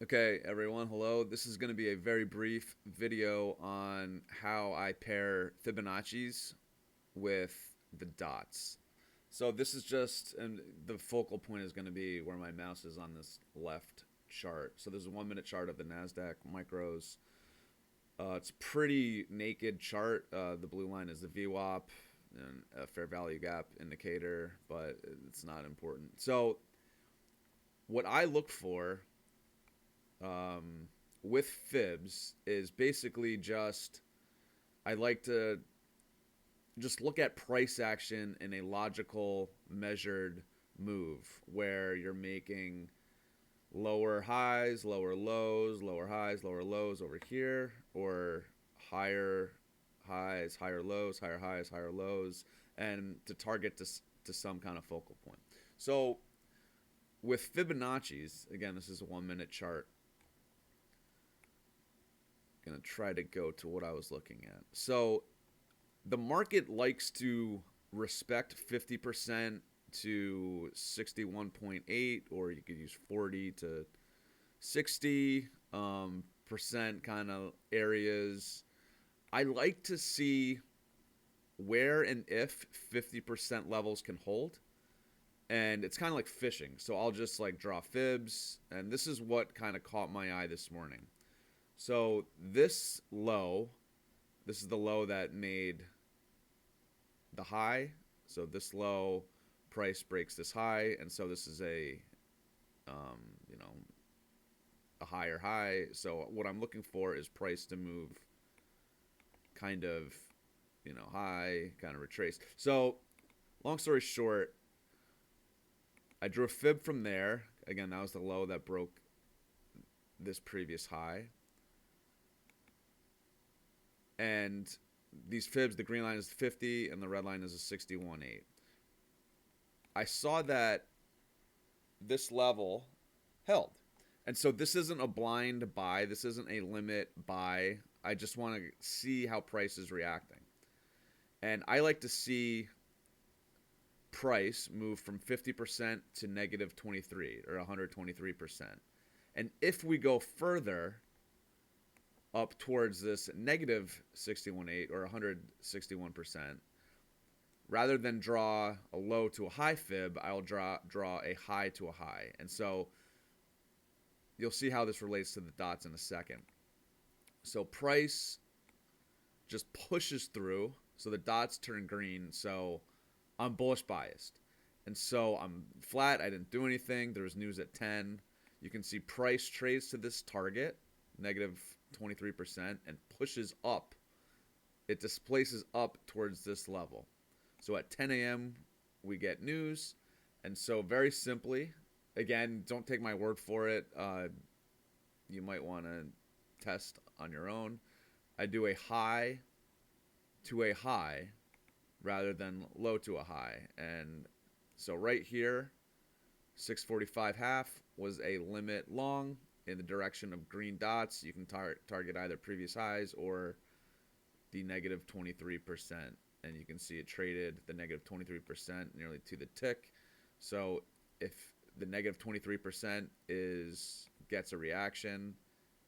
Okay, everyone, hello. This is going to be a very brief video on how I pair Fibonacci's with the dots. So this is just, and the focal point is going to be where my mouse is on this left chart. So there's a 1 minute chart of the NASDAQ micros. It's a pretty naked chart. The blue line is the VWAP and a fair value gap indicator, but it's not important. So what I look for um, with fibs is basically just I like to just look at price action in a logical, measured move where you're making lower highs, lower lows, lower highs, lower lows over here, or higher highs, higher lows, higher highs, higher lows, and to target to some kind of focal point. So with Fibonacci's, again, this is a 1 minute chart. Going to try to go to what I was looking at. So the market likes to respect 50% to 61.8, or you could use 40 to 60 percent kind of areas. I like to see where and if 50% levels can hold. And it's kind of like fishing. So I'll just like draw fibs. And this is what kind of caught my eye this morning. So this is the low that made the high. So this low price breaks this high, and so this is um, you know, a higher high. So what I'm looking for is price to move kind of, high, kind of retrace. So long story short, I drew a fib from there. Again, that was the low that broke this previous high. And these fibs, the green line is 50 and the red line is a 61.8. I saw that this level held. And so this isn't a blind buy. This isn't a limit buy. I just want to see how price is reacting. And I like to see price move from 50% to negative 23 or 123%. And if we go further up towards this negative 61.8 or 161%, rather than draw a low to a high fib, I'll draw a high to a high. And so you'll see how this relates to the dots in a second. So price just pushes through, so the dots turn green, so I'm bullish biased. And so I'm flat, I didn't do anything. There was news at 10. You can see price trades to this target, negative 23%, and pushes up. It displaces up towards this level. So at 10 a.m., we get news. And so very simply, again, don't take my word for it. You might want to test on your own. I do a high to a high rather than low to a high. And so right here, 645 half was a limit long in the direction of green dots. You can target either previous highs or the negative 23%. And you can see it traded the negative 23% nearly to the tick. So if the negative 23% gets a reaction,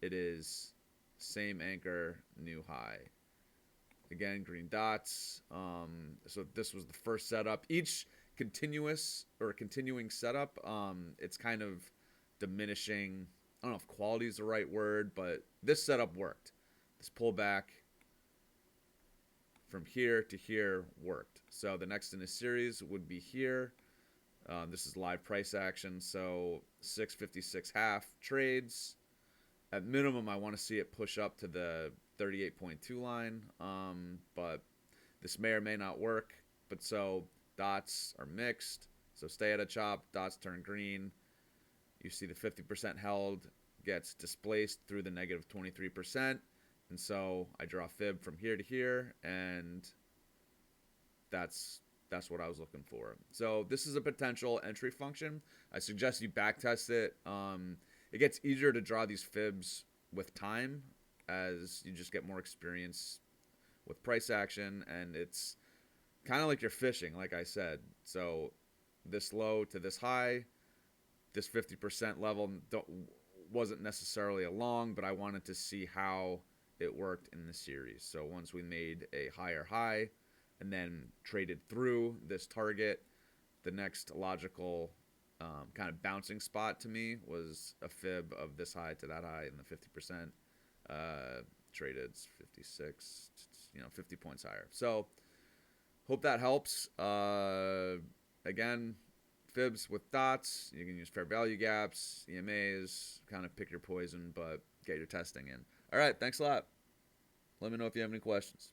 it is same anchor, new high. Again, green dots. So this was the first setup. Each continuing setup, it's kind of diminishing. I don't know if quality is the right word, but this setup worked. This pullback from here to here worked. So the next in the series would be here. This is live price action. So 656 half trades. At minimum, I want to see it push up to the 38.2 line. But this may or may not work. But so dots are mixed. So stay at a chop. Dots turn green. You see the 50% held gets displaced through the negative 23%. And so I draw a fib from here to here, and that's what I was looking for. So this is a potential entry function. I suggest you backtest it. It gets easier to draw these fibs with time as you just get more experience with price action, and it's kind of like you're fishing, like I said. So this low to this high, this 50% level, wasn't necessarily a long, but I wanted to see how it worked in the series. So once we made a higher high and then traded through this target, the next logical kind of bouncing spot to me was a fib of this high to that high in the 50%. Traded 56, 50 points higher. So hope that helps. Again, fibs with dots. You can use fair value gaps, EMAs, kind of pick your poison, but get your testing in. All right, thanks a lot. Let me know if you have any questions.